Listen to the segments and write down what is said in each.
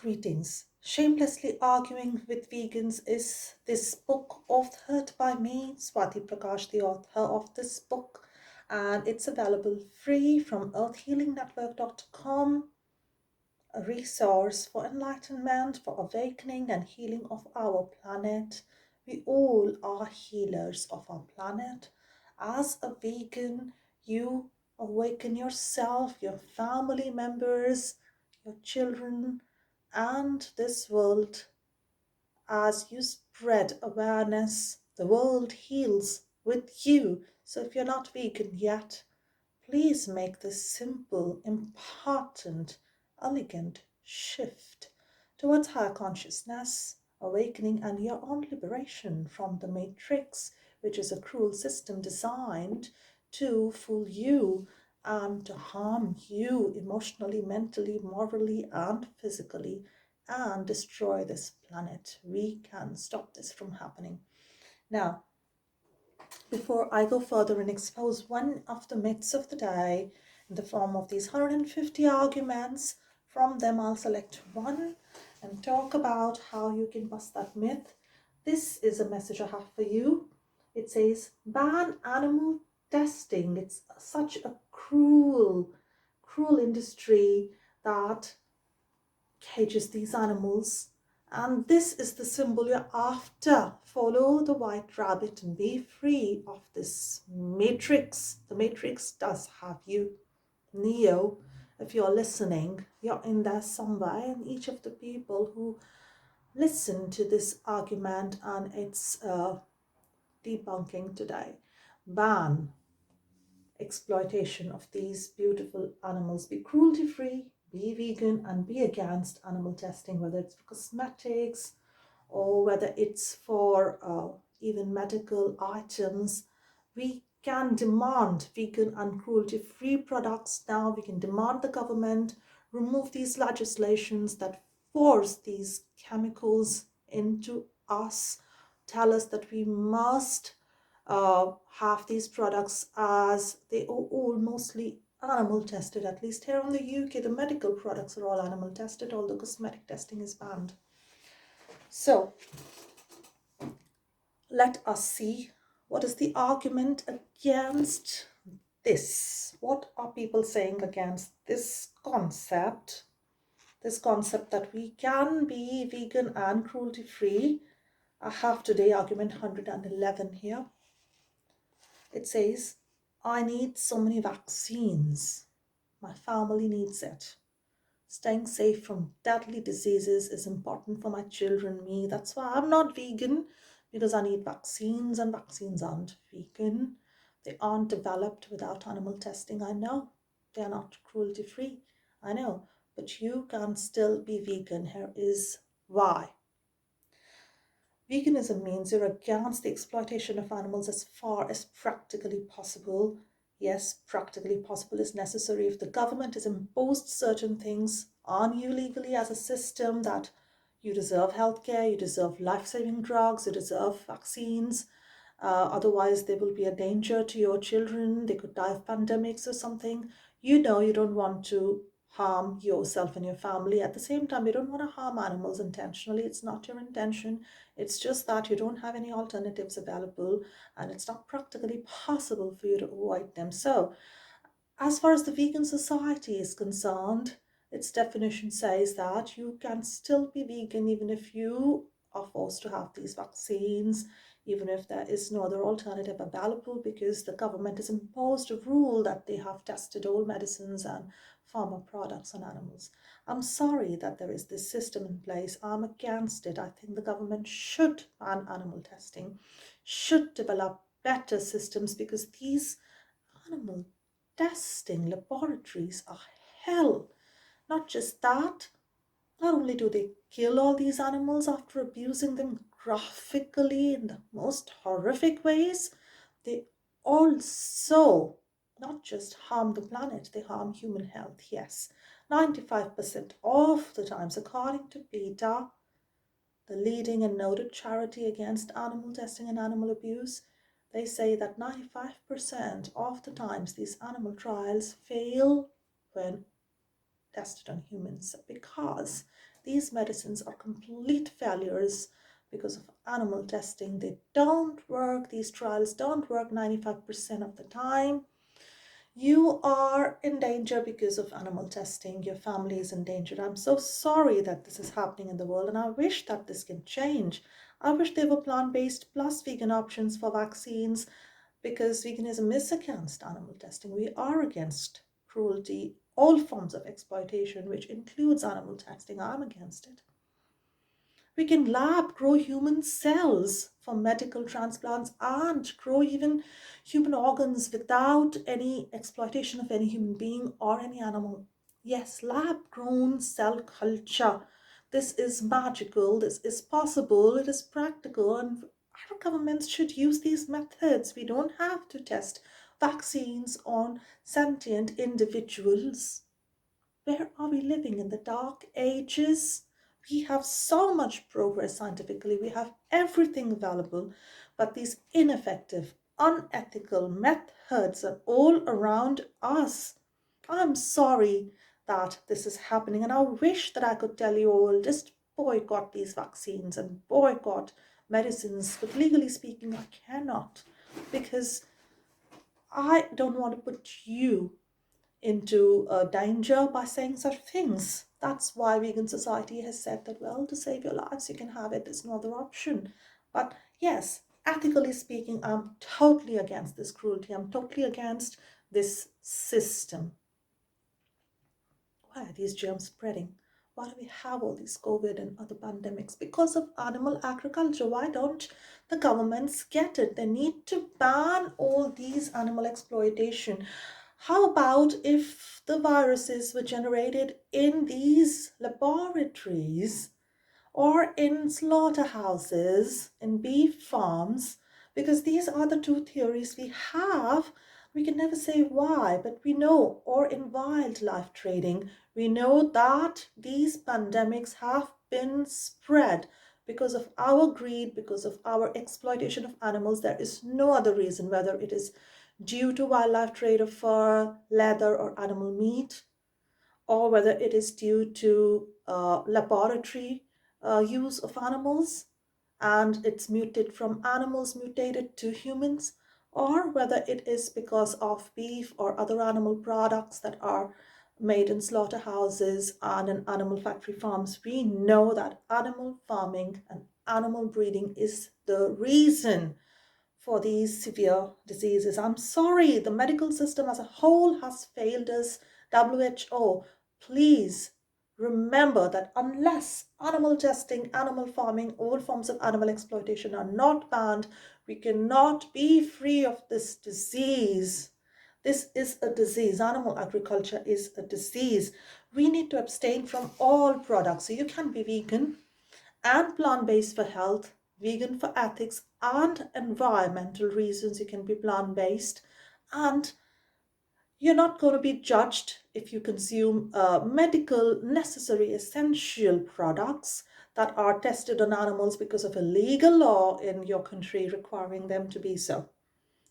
Greetings. Shamelessly Arguing with Vegans is this book authored by me, Swati Prakash, the author of this book, and it's available free from earthhealingnetwork.com, a resource for enlightenment, for awakening and healing of our planet. We all are healers of our planet. As a vegan, you awaken yourself, your family members, your children, and this world. As you spread awareness, the world heals with you. So if you're not vegan yet, please make this simple, important, elegant shift towards higher consciousness, awakening, and your own liberation from the matrix, which is a cruel system designed to fool you and to harm you emotionally, mentally, morally, and physically, and destroy this planet. We can stop this from happening. Now, before I go further and expose one of the myths of the day in the form of these 150 arguments, from them I'll select one and talk about how you can bust that myth. This is a message I have for you. It says, ban animal testing. It's such a cruel industry that cages these animals, and this is the symbol you're after. Follow the white rabbit and be free of this matrix. The matrix does have you. Neo, if you're listening, you're in there somewhere, and each of the people who listen to this argument and its debunking today, ban exploitation of these beautiful animals. Be cruelty free, be vegan, and be against animal testing, whether it's for cosmetics or whether it's for even medical items. We can demand vegan and cruelty free products now. We can demand the government remove these legislations that force these chemicals into us, tell us that we must have these products as they are all mostly animal tested. At least here in the UK, the medical products are all animal tested, although cosmetic testing is banned. So let us see, what is the argument against this? What are people saying against this concept? This concept that we can be vegan and cruelty free. I have today argument 111 here. It says, I need so many vaccines. My family needs it. Staying safe from deadly diseases is important for my children, me. That's why I'm not vegan, because I need vaccines, and vaccines aren't vegan. They aren't developed without animal testing. I know they are not cruelty free. I know, but you can still be vegan. Here is why. Veganism means you're against the exploitation of animals as far as practically possible. Yes, practically possible is necessary if the government has imposed certain things on you legally as a system, that you deserve healthcare, you deserve life-saving drugs, you deserve vaccines. Otherwise, there will be a danger to your children. They could die of pandemics or something. You know you don't want to harm yourself and your family. At the same time, you don't want to harm animals intentionally. It's not your intention. It's just that you don't have any alternatives available, and it's not practically possible for you to avoid them. So, as far as the vegan society is concerned, its definition says that you can still be vegan even if you are forced to have these vaccines, even if there is no other alternative available, because the government has imposed a rule that they have tested all medicines and pharma products on animals. I'm sorry that there is this system in place. I'm against it. I think the government should ban animal testing, should develop better systems, because these animal testing laboratories are hell. Not just that, not only do they kill all these animals after abusing them graphically in the most horrific ways, they also not just harm the planet, they harm human health. Yes, 95% of the times, according to PETA, the leading and noted charity against animal testing and animal abuse, they say that 95% of the times these animal trials fail when tested on humans, because these medicines are complete failures because of animal testing. They don't work. These trials don't work 95% of the time. You are in danger because of animal testing. Your family is in danger. I'm so sorry that this is happening in the world, and I wish that this can change. I wish there were plant-based plus vegan options for vaccines, because veganism is against animal testing. We are against cruelty, all forms of exploitation, which includes animal testing. I'm against it. We can lab grow human cells for medical transplants and grow even human organs without any exploitation of any human being or any animal. Yes, lab grown cell culture. This is magical, this is possible, it is practical, and our governments should use these methods. We don't have to test vaccines on sentient individuals. Where are we living? In the dark ages? We have so much progress scientifically, we have everything available, but these ineffective, unethical methods are all around us. I'm sorry that this is happening, and I wish that I could tell you all just boycott these vaccines and boycott medicines, but legally speaking, I cannot, because I don't want to put you into danger by saying such things. That's why vegan society has said that, well, to save your lives, you can have it. There's no other option. But yes, ethically speaking, I'm totally against this cruelty. I'm totally against this system. Why are these germs spreading? Why do we have all these COVID and other pandemics? Because of animal agriculture. Why don't the governments get it? They need to ban all these animal exploitation. How about if the viruses were generated in these laboratories or in slaughterhouses, in beef farms? Because these are the two theories we have. We can never say why, but we know, or in wildlife trading, we know that these pandemics have been spread because of our greed, because of our exploitation of animals. There is no other reason, whether it is due to wildlife trade of fur, leather, or animal meat, or whether it is due to laboratory use of animals and it's muted from animals mutated to humans, or whether it is because of beef or other animal products that are made in slaughterhouses and in animal factory farms. We know that animal farming and animal breeding is the reason for these severe diseases. I'm sorry, the medical system as a whole has failed us. WHO, please remember that unless animal testing, animal farming, all forms of animal exploitation are not banned, we cannot be free of this disease. This is a disease. Animal agriculture is a disease. We need to abstain from all products. So you can be vegan and plant-based for health, vegan for ethics and environmental reasons. You can be plant-based, and you're not going to be judged if you consume medical, necessary, essential products that are tested on animals because of a legal law in your country requiring them to be so.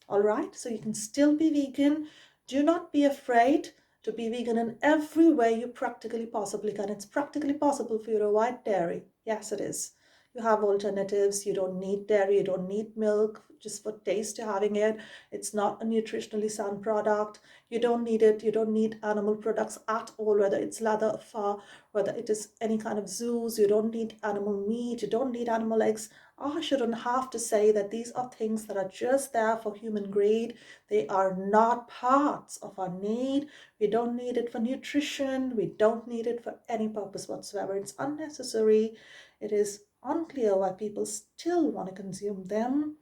All right, so you can still be vegan. Do not be afraid to be vegan in every way you practically possibly can. It's practically possible for you to avoid dairy. Yes, it is. You have alternatives. You don't need dairy. You don't need milk just for taste. You're having it. It's not a nutritionally sound product. You don't need it. You don't need animal products at all, whether it's leather, fur, whether it is any kind of zoos. You don't need animal meat. You don't need animal eggs. I shouldn't have to say that these are things that are just there for human greed. They are not parts of our need. We don't need it for nutrition. We don't need it for any purpose whatsoever. It's unnecessary. It is unclear why people still want to consume them.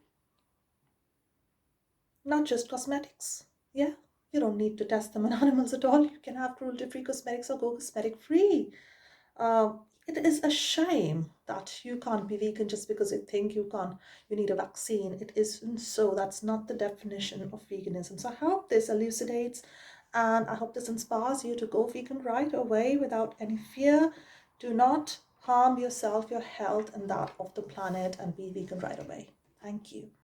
Not just cosmetics. Yeah, you don't need to test them on animals at all. You can have cruelty-free cosmetics or go cosmetic-free. It is a shame that you can't be vegan just because you think you need a vaccine. It isn't so. That's not the definition of veganism. So I hope this elucidates, and I hope this inspires you to go vegan right away without any fear. Do not harm yourself, your health, and that of the planet, and be vegan right away. Thank you.